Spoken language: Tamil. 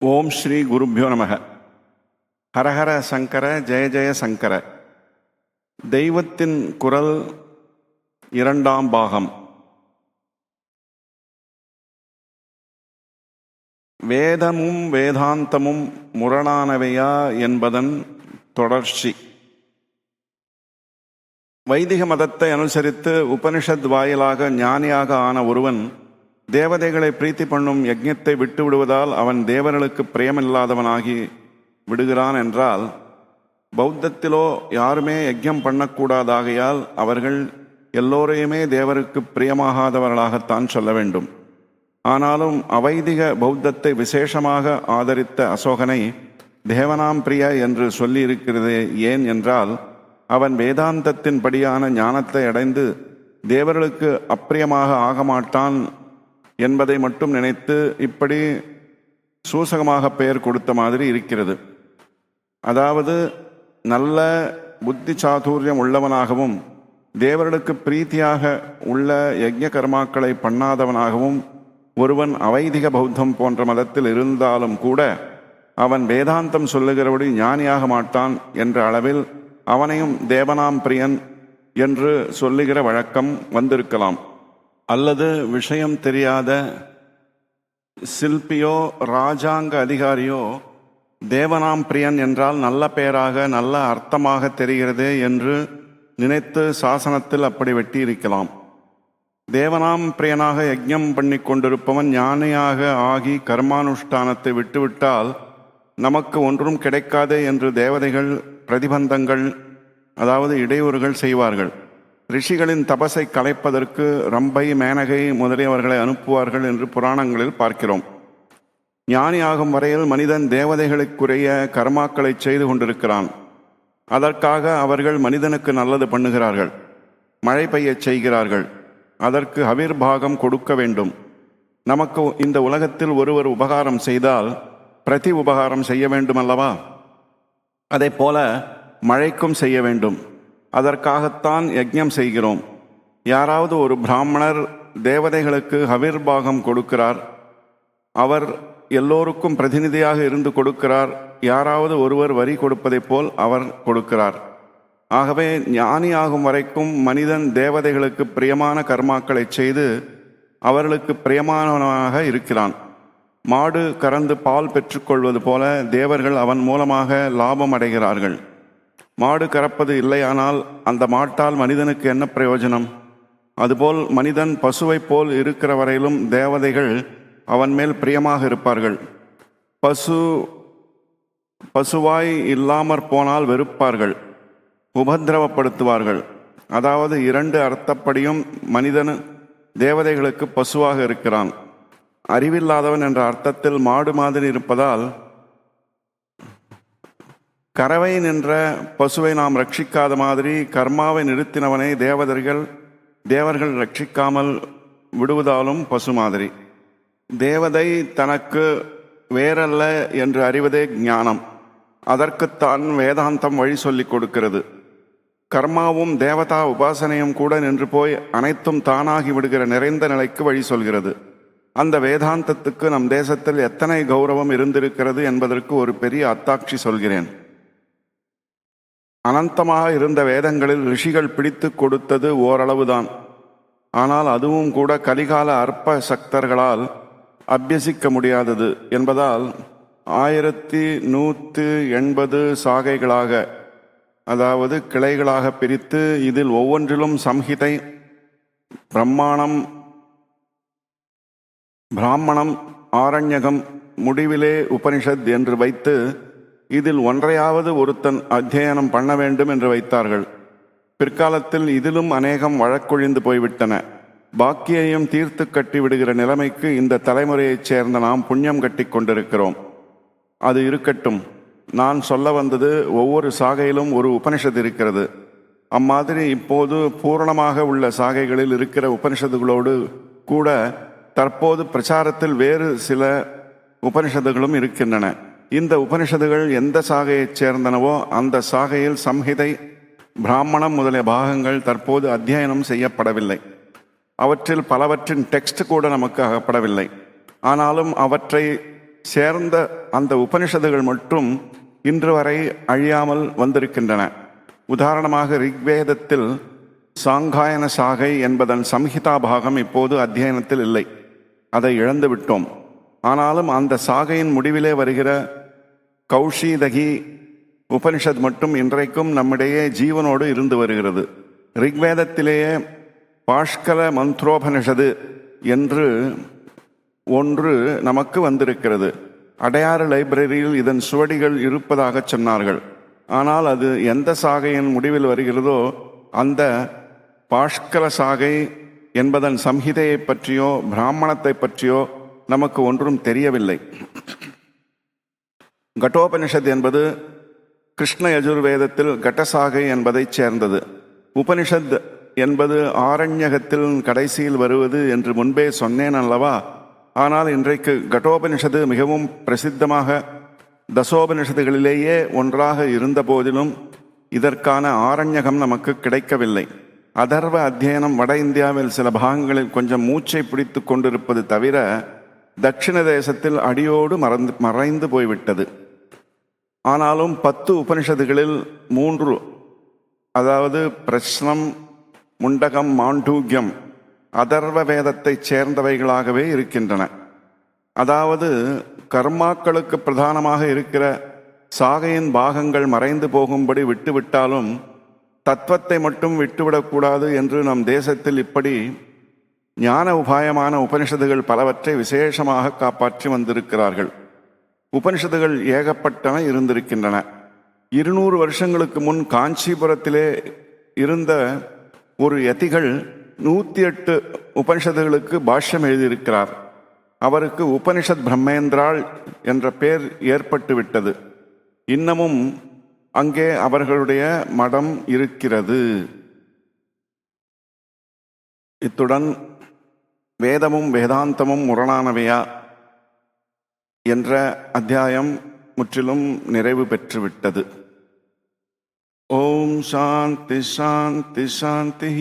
ஓம் ஸ்ரீ குருப்யோ நமக. ஹரஹர சங்கர, ஜெய ஜெய சங்கர. தெய்வத்தின் குரல், இரண்டாம் பாகம். வேதமும் வேதாந்தமும் முரணானவையா என்பதன் தொடர்ச்சி. வைதிக மதத்தை அனுசரித்து உபனிஷத் வாயிலாக ஞானியாக ஆன ஒருவன் தேவதைகளை பிரீத்தி பண்ணும் யஜ்ஞத்தை விட்டு விடுவதால் அவன் தேவர்களுக்கு பிரியமில்லாதவனாகி விடுகிறான் என்றால், பௌத்தத்திலோ யாருமே யஜ்ஞம் பண்ணக்கூடாதாகையால் அவர்கள் எல்லோரையுமே தேவருக்கு பிரியமாகாதவர்களாகத்தான் சொல்ல வேண்டும். ஆனாலும் அவைதிக பௌத்தத்தை விசேஷமாக ஆதரித்த அசோகனை தேவனாம் பிரிய என்று சொல்லியிருக்கிறதே ஏன் என்றால், அவன் வேதாந்தத்தின் படியான ஞானத்தை அடைந்து தேவர்களுக்கு அப்பிரியமாக ஆகமாட்டான் என்பதை மட்டும் நினைத்து இப்படி சூசகமாக பெயர் கொடுத்த மாதிரி இருக்கிறது. அதாவது, நல்ல புத்தி சாதுரியம் உள்ளவனாகவும் தேவர்களுக்கு பிரீத்தியாக உள்ள யஜ்ஞ கர்மாக்களை பண்ணாதவனாகவும் ஒருவன் அவைதிக பௌத்தம் போன்ற மதத்தில் இருந்தாலும் கூட அவன் வேதாந்தம் சொல்லுகிறபடி ஞானியாக மாட்டான் என்ற அளவில் அவனையும் தேவனாம் பிரியன் என்று சொல்லுகிற வழக்கம் வந்திருக்கலாம். அல்லது விஷயம் தெரியாத சிற்பியோ ராஜாங்க அதிகாரியோ தேவனாம் பிரியன் என்றால் நல்ல பெயராக நல்ல அர்த்தமாக தெரிகிறதே என்று நினைத்து சாசனத்தில் அப்படி வெட்டி இருக்கலாம். தேவனாம் பிரியனாக யஜ்ஞம் பண்ணி கொண்டிருப்பவன் ஞானியாக ஆகி கர்மானுஷ்டானத்தை விட்டுவிட்டால் நமக்கு ஒன்றும் கிடைக்காதே என்று தேவதைகள் பிரதிபந்தங்கள், அதாவது இடையூறுகள் செய்வார்கள். ரிஷிகளின் தபசை கலைப்பதற்கு ரம்பை, மேனகை முதலியவர்களை அனுப்புவார்கள் என்று புராணங்களில் பார்க்கிறோம். ஞானி ஆகும் வரையில் மனிதன் தேவதைகளுக்குரிய கர்மாக்களை செய்து கொண்டிருக்கிறான். அதற்காக அவர்கள் மனிதனுக்கு நல்லது பண்ணுகிறார்கள், மழை பெய்யச் செய்கிறார்கள், அதற்கு அவிர்பாகம் கொடுக்க வேண்டும். நமக்கு இந்த உலகத்தில் ஒருவர் உபகாரம் செய்தால் பிரதி உபகாரம் செய்ய வேண்டும் அல்லவா? அதை போல மழைக்கும் செய்ய வேண்டும். அதற்காகத்தான் யஜ்ஞம் செய்கிறோம். யாராவது ஒரு பிராமணர் தேவதைகளுக்கு அவிர்பாகம் கொடுக்கிறார், அவர் எல்லோருக்கும் பிரதிநிதியாக இருந்து கொடுக்கிறார். யாராவது ஒருவர் வரி கொடுப்பதைப் போல் அவர் கொடுக்கிறார். ஆகவே ஞானி ஆகும் வரைக்கும் மனிதன் தேவதைகளுக்கு பிரியமான கர்மாக்களை செய்து அவர்களுக்கு பிரியமானவனாக இருக்கிறான். மாடு கறந்து பால் பெற்றுக்கொள்வது போல தேவர்கள் அவன் மூலமாக லாபம் அடைகிறார்கள். மாடு கறப்பது இல்லையானால் அந்த மாட்டால் மனிதனுக்கு என்ன பிரயோஜனம்? அதுபோல் மனிதன் பசுவை போல் இருக்கிற வரையிலும் தேவதைகள் அவன் மேல் பிரியமாக இருப்பார்கள். பசுவாய் இல்லாமற் போனால் வெறுப்பார்கள், உபதிரவப்படுத்துவார்கள். அதாவது இரண்டு அர்த்தப்படியும் மனிதன் தேவதைகளுக்கு பசுவாக இருக்கிறான். அறிவில்லாதவன் என்ற அர்த்தத்தில் மாடு மாதிரி இருப்பதால் கறவை நின்ற பசுவை நாம் ரட்சிக்காத மாதிரி கர்மாவை நிறுத்தினவனை தேவர்கள் ரட்சிக்காமல் விடுவதாலும் பசு மாதிரி. தேவதை தனக்கு வேறல்ல என்று அறிவதே ஞானம். அதற்குத்தான் வேதாந்தம் வழி சொல்லிக் கொடுக்கிறது. கர்மாவும் தேவதா உபாசனையும் கூட நின்று போய் அனைத்தும் தானாகி விடுகிற நிறைந்த நிலைக்கு வழி சொல்கிறது. அந்த வேதாந்தத்துக்கு நம் தேசத்தில் எத்தனை கௌரவம் இருந்திருக்கிறது என்பதற்கு ஒரு பெரிய அத்தாட்சி சொல்கிறேன். அனந்தமாக இருந்த வேதங்களில் ரிஷிகள் பிடித்து கொடுத்தது ஓரளவுதான். ஆனால் அதுவும் கூட கலிகால அற்ப சக்தர்களால் அபியசிக்க முடியாதது என்பதால் 1180 சாகைகளாக, அதாவது கிளைகளாக பிரித்து இதில் ஒவ்வொன்றிலும் சம்ஹிதை, பிராமணம், ஆரண்யகம், முடிவிலே உபனிஷத் என்று வைத்து இதில் ஒன்றையாவது ஒருத்தன் அத்தியனம் பண்ண வேண்டும் என்று வைத்தார்கள். பிற்காலத்தில் இதிலும் அநேகம் வழக்கொழிந்து போய்விட்டன. பாக்கியையும் தீர்த்து கட்டி விடுகிற நிலைமைக்கு இந்த தலைமுறையைச் சேர்ந்த நாம் புண்ணியம் கட்டி கொண்டிருக்கிறோம். அது இருக்கட்டும். நான் சொல்ல வந்தது, ஒவ்வொரு சாகையிலும் ஒரு உபனிஷத் இருக்கிறது. அம்மாதிரி இப்போது பூரணமாக உள்ள சாகைகளில் இருக்கிற உபனிஷத்துகளோடு கூட தற்போது பிரச்சாரத்தில் வேறு சில உபனிஷத்துகளும் இருக்கின்றன. இந்த உபனிஷத்துகள் எந்த சாகையைச் சேர்ந்தனவோ அந்த சாகையில் சம்ஹிதை, பிராமணம் முதலிய பாகங்கள் தற்போது அத்தியனம் செய்யப்படவில்லை. அவற்றில் பலவற்றின் டெக்ஸ்ட் கூட நமக்கு அகப்படவில்லை. ஆனாலும் அவற்றை சேர்ந்த அந்த உபனிஷதுகள் மட்டும் இன்று வரை அழியாமல் வந்திருக்கின்றன. உதாரணமாக ரிக்வேதத்தில் சாங்காயன சாகை என்பதன் சம்ஹிதா பாகம் இப்போது அத்தியனத்தில் இல்லை, அதை இழந்து விட்டோம். ஆனாலும் அந்த சாகையின் முடிவிலே வருகிற கௌஷீதகி உபனிஷத் மட்டும் இன்றைக்கும் நம்மிடையே ஜீவனோடு இருந்து வருகிறது. ரிக்வேதத்திலேயே பாஷ்கல மந்த்ரோபனிஷது என்று ஒன்று நமக்கு வந்திருக்கிறது. அடையாறு லைப்ரரியில் இதன் சுவடிகள் இருப்பதாக சொன்னார்கள். ஆனால் அது எந்த சாகையின் முடிவில் வருகிறதோ அந்த பாஷ்கல சாகை என்பதன் சம்ஹிதையை பற்றியோ பிராமணத்தை பற்றியோ நமக்கு ஒன்றும் தெரியவில்லை. கட்டோபனிஷத் என்பது கிருஷ்ண யஜுர்வேதத்தில் கட்டசாகை என்பதைச் சேர்ந்தது. உபனிஷத் என்பது ஆரண்யகத்தில் கடைசியில் வருவது என்று முன்பே சொன்னேன் அல்லவா? ஆனால் இன்றைக்கு கட்டோபனிஷத்து மிகவும் பிரசித்தமாக தசோபனிஷத்துகளிலேயே ஒன்றாக இருந்த போதிலும் இதற்கான ஆரண்யகம் நமக்கு கிடைக்கவில்லை. அதர்வ அத்தியனம் வட இந்தியாவில் சில பாகங்களில் கொஞ்சம் மூச்சை பிடித்து கொண்டிருப்பது தவிர தட்சிண தேசத்தில் அடியோடு மறைந்து போய்விட்டது. ஆனாலும் 10 உபனிஷத்துகளில் 3, அதாவது பிரஸ்னம், முண்டகம், மாண்டூக்யம் அதர்வ வேதத்தைச் சேர்ந்தவைகளாகவே இருக்கின்றன. அதாவது கர்மாக்களுக்கு பிரதானமாக இருக்கிற சாகையின் பாகங்கள் மறைந்து போகும்படி விட்டுவிட்டாலும் தத்துவத்தை மட்டும் விட்டுவிடக்கூடாது என்று நம் தேசத்தில் இப்படி ஞான உபாயமான உபனிஷத்துகள் பலவற்றை விசேஷமாக காப்பாற்றி வந்திருக்கிறார்கள். உபனிஷத்துகள் ஏகப்பட்டன இருந்திருக்கின்றன. 200 வருஷங்களுக்கு முன் காஞ்சிபுரத்திலே இருந்த ஒரு யதிகள் 108 உபனிஷத்துகளுக்கு பாஷ்யம் எழுதியிருக்கிறார். அவருக்கு உபனிஷத் பிரம்மேந்திராள் என்ற பெயர் ஏற்பட்டு விட்டது. இன்னமும் அங்கே அவர்களுடைய மடம் இருக்கிறது. இத்துடன் வேதமும் வேதாந்தமும் முரணானவையா என்ற அத்தியாயம் முற்றிலும் நிறைவு பெற்றுவிட்டது. ஓம் சாந்தி சாந்தி சாந்தி.